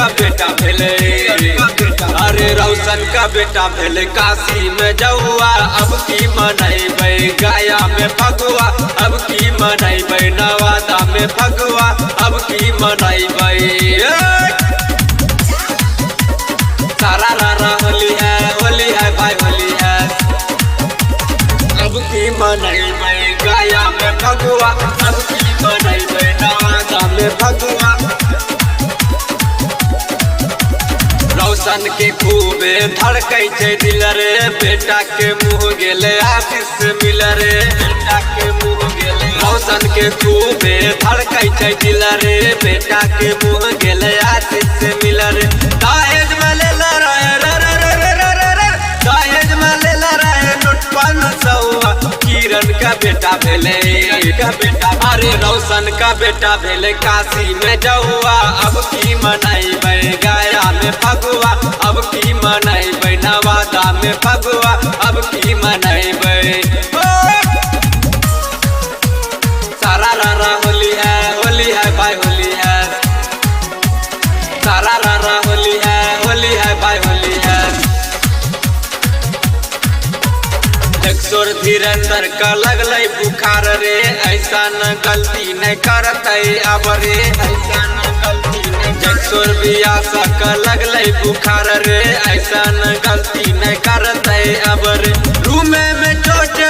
का बेटा भेले, अरे रोशन का बेटा भेले काशी में जौआ। अब की मनैबै गया में फगुआ, अब की मनैबै नवादा में फगुआ, अब की मनैबै। सारा रारा होली है भाई होली है। अब की मनैबै गया में फगुआ, अब की मनैबै नवादा में फगुआ। रोशन के खूबे धड़कै छै दिल रे, बेटा के मुँह गेले आशीष से मिल रे, बेटा के मुँह गेले। रोशन के खूबे धड़कै छै दिल रे, बेटा के मुँह गेले आशीष से मिल रे। दहेज में ले रहे दहेज में ले रहे नोट 500। किरण का बेटा भेले का बेटा, अरे रोशन का बेटा भेले काशी में जौआ। अब की मनैबै गया में फगुआ, अब की मनैबै नवादा में फगुआ, अब की मनैबै। सारा रारा होली है भाई होली है। सारा रारा होली है भाई होली है। किशोर धीरेन्द्र का लगलै बुखार रे, ऐसा न गलती नहीं करतै अब रे, ऐसा न गलती नहीं। किशोर बियासा का लगलै बुखार रे, ऐसा न गलती नहीं करतै अब रे। रूमे में चोट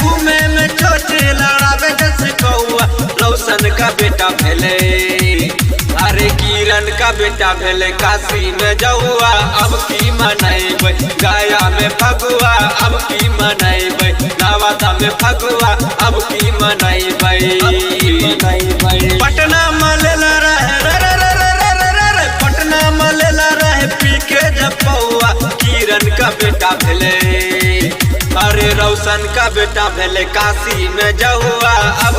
रूमे में चोट लड़ावे जस कौआ। रोशन का बेटा भेले, अरे किरण का बेटा भेले काशी में जौआ। अब की मनैबै गया में फगुआ, अब की मनैबै नवादा में फगुआ, अब की मनैबै। पटना में लेला रहे पटना में लेला रहे पी के जपौआ। किरण का बेटा भेले, अरे रोशन का बेटा भेले काशी में जौआ। अब